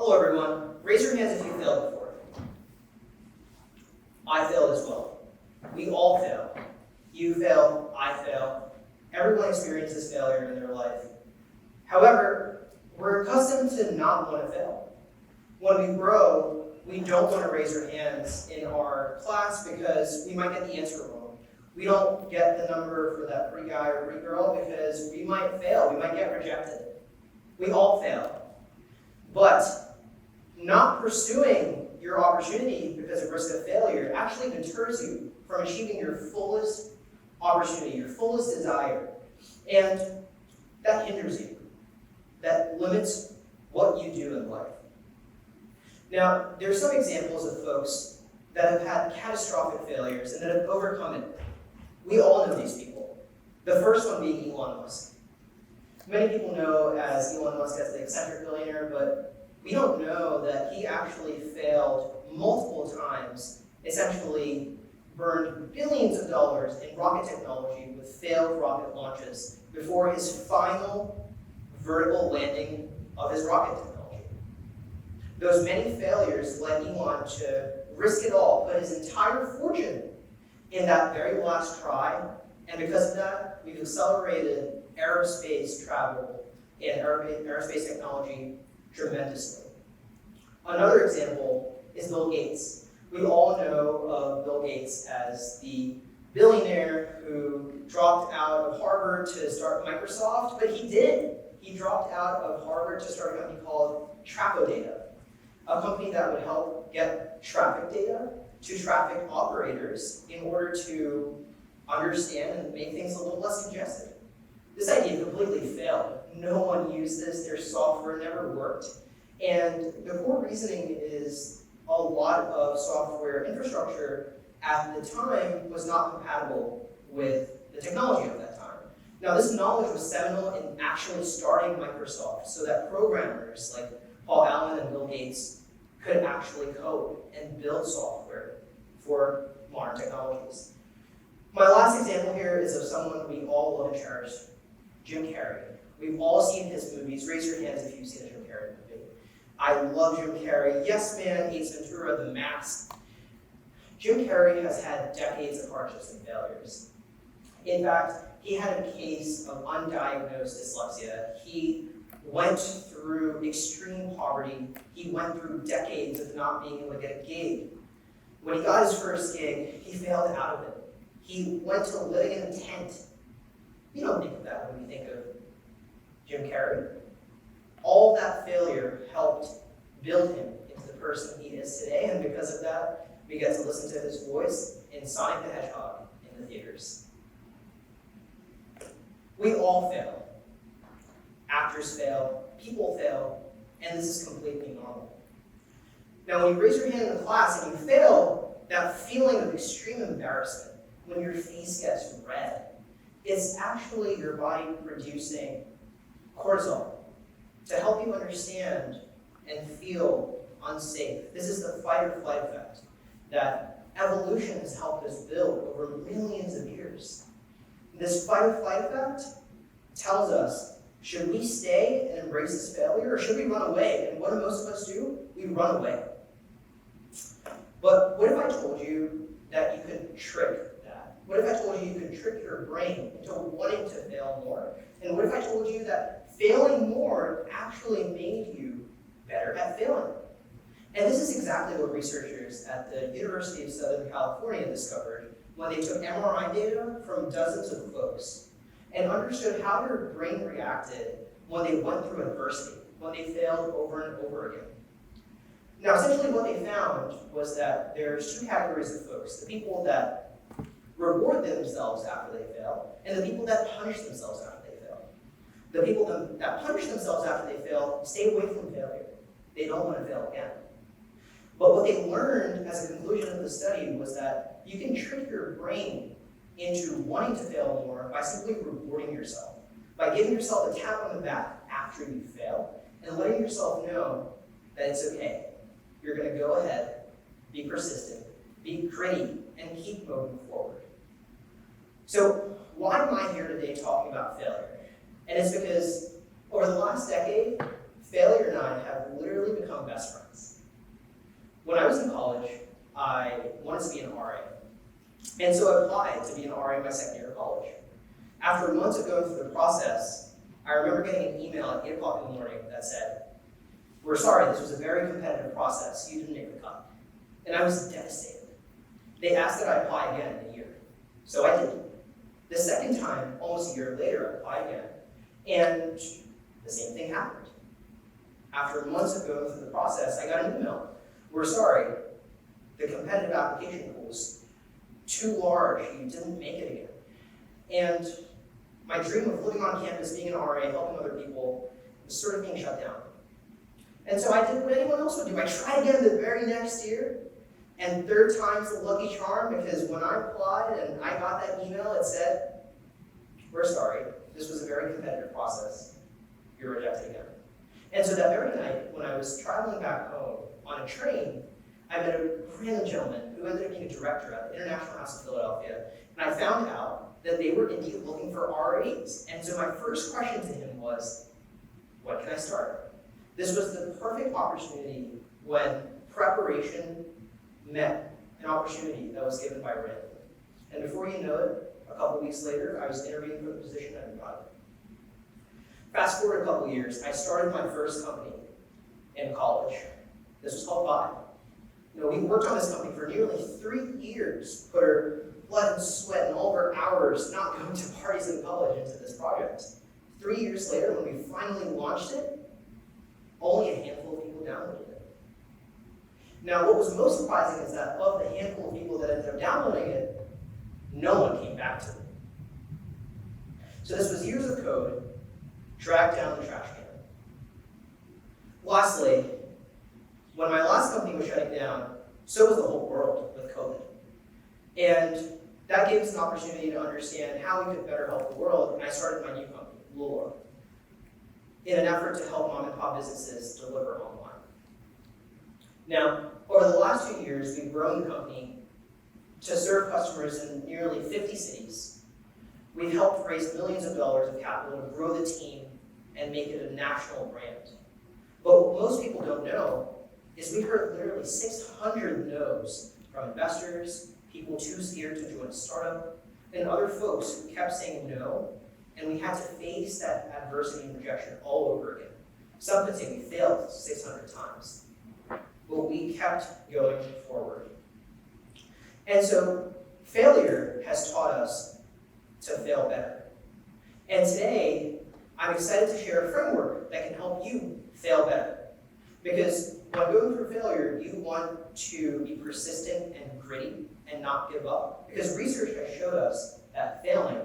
Hello everyone. Raise your hands if you failed before. I failed as well. We all fail. You fail, I fail. Everyone experiences failure in their life. However, we're accustomed to not want to fail. When we grow, we don't want to raise our hands in our class because we might get the answer wrong. We don't get the number for that pretty guy or pretty girl because we might fail. We might get rejected. We all fail. But not pursuing your opportunity because of risk of failure actually deters you from achieving your fullest opportunity, your fullest desire. And that hinders you. That limits what you do in life. Now, there are some examples of folks that have had catastrophic failures and that have overcome it. We all know these people. The first one being Elon Musk. Many people know as Elon Musk as the eccentric billionaire, but we don't know that he actually failed multiple times, essentially burned billions of dollars in rocket technology with failed rocket launches before his final vertical landing of his rocket technology. Those many failures led Elon to risk it all, put his entire fortune in that very last try, and because of that, we've accelerated aerospace travel and aerospace technology tremendously. Another example is Bill Gates. We all know of Bill Gates as the billionaire who dropped out of Harvard to start Microsoft, but he did. He dropped out of Harvard to start a company called Data, a company that would help get traffic data to traffic operators in order to understand and make things a little less congested. This idea completely failed. No one used this. Their software never worked. And the core reasoning is a lot of software infrastructure at the time was not compatible with the technology of that time. Now, this knowledge was seminal in actually starting Microsoft so that programmers like Paul Allen and Bill Gates could actually code and build software for modern technologies. My last example here is of someone we all love and cherish, Jim Carrey. We've all seen his movies. Raise your hands if you've seen a Jim Carrey movie. I love Jim Carrey. Yes Man, Ace Ventura, The Mask. Jim Carrey has had decades of hardships and failures. In fact, he had a case of undiagnosed dyslexia. He went through extreme poverty. He went through decades of not being able to get a gig. When he got his first gig, he failed out of it. He went to living in a tent. You don't think of that when you think of Jim Carrey. All that failure helped build him into the person he is today, and because of that, we get to listen to his voice in Sonic the Hedgehog in the theaters. We all fail. Actors fail, people fail, and this is completely normal. Now, when you raise your hand in the class and you fail, that feeling of extreme embarrassment, when your face gets red, it's actually your body producing cortisol to help you understand and feel unsafe. This is the fight or flight effect that evolution has helped us build over millions of years. This fight or flight effect tells us, should we stay and embrace this failure, or should we run away? And what do most of us do? We run away. But what if I told you that you could trick that? What if I told you you could trick your brain into wanting to fail more? And what if I told you that failing more actually made you better at failing? And this is exactly what researchers at the University of Southern California discovered when they took MRI data from dozens of folks and understood how their brain reacted when they went through adversity, when they failed over and over again. Now, essentially what they found was that there's two categories of folks: the people that reward themselves after they fail, and the people that punish themselves after they fail. The people that punish themselves after they fail stay away from failure. They don't want to fail again. But what they learned as a conclusion of the study was that you can trick your brain into wanting to fail more by simply rewarding yourself, by giving yourself a tap on the back after you fail, and letting yourself know that it's okay. You're going to go ahead, be persistent, be gritty, and keep moving forward. So why am I here today talking about failure? And it's because over the last decade, failure and I have literally literally become best friends. When I was in college, I wanted to be an RA. And so I applied to be an RA in my second year of college. After months of going through the process, I remember getting an email at 8 o'clock in the morning that said, "We're sorry, this was a very competitive process. You didn't make the cut." And I was devastated. They asked that I apply again in a year. So I did. The second time, almost a year later, I applied again. And the same thing happened. After months of going through the process, I got an email. "We're sorry, the competitive application pool was too large. You didn't make it again." And my dream of living on campus, being an RA, helping other people, was sort of being shut down. And so I did what anyone else would do. I tried again the very next year, and third time's the lucky charm, because when I applied and I got that email, it said, "We're sorry, this was a very competitive process. You're rejected again." And so that very night, when I was traveling back home on a train, I met a random gentleman who ended up being a director at the International House of Philadelphia, and I found out that they were indeed looking for RAs. And so my first question to him was, "When can I start?" This was the perfect opportunity when preparation met an opportunity that was given by random. And before you know it, a couple weeks later, I was interviewing for the position and got it. Fast forward a couple years, I started my first company in college. This was called Vibe. We worked on this company for nearly 3 years, put our blood and sweat and all of our hours not going to parties in college into this project. 3 years later, when we finally launched it, only a handful of people downloaded it. Now, what was most surprising is that of the handful of people that ended up downloading it, no one came back to it. So this was years of code dragged down the trash can. Lastly, when my last company was shutting down, so was the whole world with COVID. And that gave us an opportunity to understand how we could better help the world, and I started my new company, Lula, in an effort to help mom and pop businesses deliver online. Now, over the last 2 years, we've grown the company to serve customers in nearly 50 cities. We've helped raise millions of dollars of capital to grow the team and make it a national brand. But what most people don't know is we heard literally 600 no's from investors, people too scared to join a startup, and other folks who kept saying no, and we had to face that adversity and rejection all over again. Some could say we failed 600 times, but we kept going forward. And so failure has taught us to fail better. And today, I'm excited to share a framework that can help you fail better. Because when going through failure, you want to be persistent and gritty and not give up. Because research has showed us that failing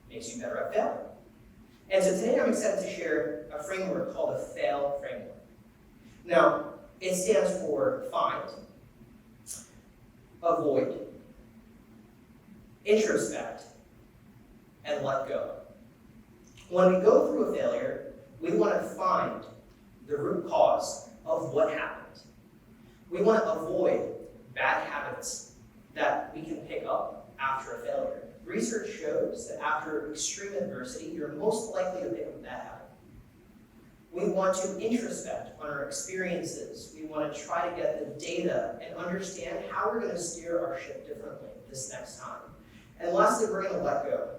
makes you better at failing. And so today I'm excited to share a framework called the FAIL framework. Now, it stands for find, avoid, introspect, and let go. When we go through a failure, we want to find the root cause of what happened. We want to avoid bad habits that we can pick up after a failure. Research shows that after extreme adversity, you're most likely to pick up a bad habit. We want to introspect on our experiences. We want to try to get the data and understand how we're going to steer our ship differently this next time. And lastly, we're going to let go.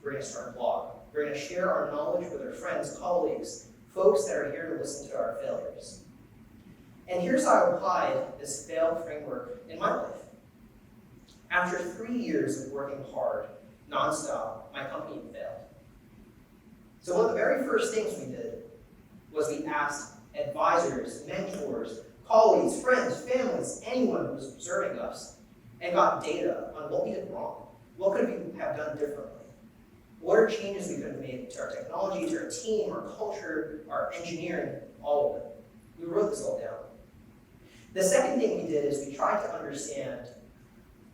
We're going to start a blog. We're going to share our knowledge with our friends, colleagues, folks that are here to listen to our failures. And here's how I applied this FAIL framework in my life. After 3 years of working hard, nonstop, my company failed. So one of the very first things we did was we asked advisors, mentors, colleagues, friends, families, anyone who was observing us, and got data on what we did wrong. What could we have done differently? What are changes we could have made to our technology, to our team, our culture, our engineering, all of it? We wrote this all down. The second thing we did is we tried to understand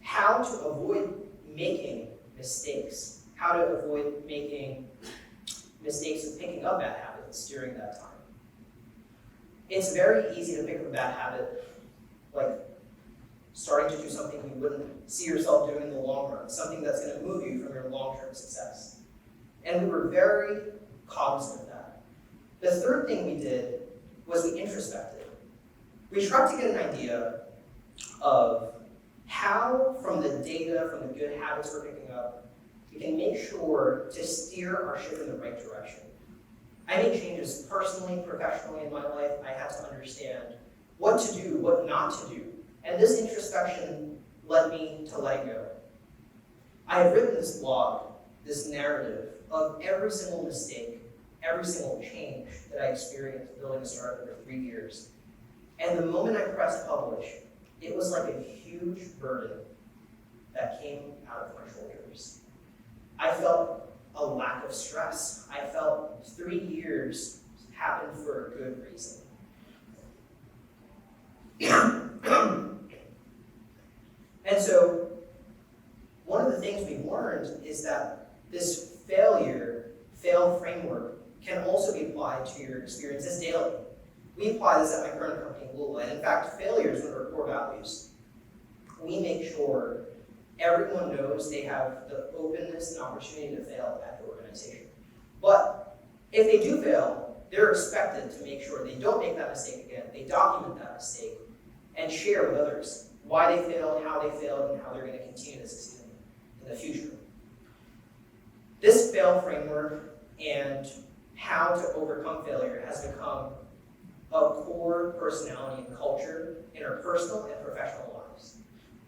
how to avoid making mistakes, how to avoid making mistakes of picking up bad habits during that time. It's very easy to pick up a bad habit, like starting to do something you wouldn't see yourself doing in the long run, something that's going to move you from your long-term success. And we were very cognizant of that. The third thing we did was we introspected. we tried to get an idea of how, from the data, from the good habits we're picking up, we can make sure to steer our ship in the right direction. I made changes personally, professionally in my life. I had to understand what to do, what not to do. And this introspection led me to let go. I have written this blog, this narrative of every single mistake, every single change that I experienced building a startup for 3 years. And the moment I pressed publish, it was like a huge burden that came out of my shoulders. I felt a lack of stress. I felt 3 years happened for a good reason. And so, one of the things we learned is that this fail framework can also be applied to your experiences daily. We apply this at my current company, Google, and in fact, failure is one of our core values. We make sure everyone knows they have the openness and opportunity to fail at the organization. But if they do fail, they're expected to make sure they don't make that mistake again. They document that mistake and share with others why they failed, how they failed, and how they're going to continue to succeed in the future. This fail framework and how to overcome failure has become a core personality and culture in our personal and professional lives.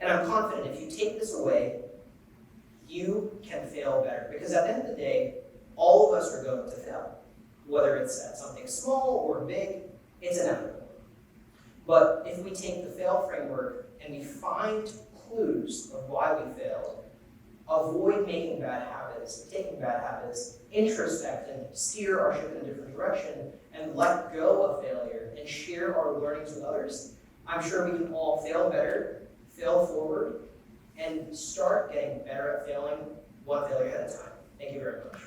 And I'm confident if you take this away, you can fail better. Because at the end of the day, all of us are going to fail. Whether it's at something small or big, it's inevitable. But if we take the fail framework and we find clues of why we failed, avoid making bad habits, taking bad habits, introspect and steer our ship in a different direction, and let go of failure and share our learnings with others, I'm sure we can all fail better, fail forward, and start getting better at failing one failure at a time. Thank you very much.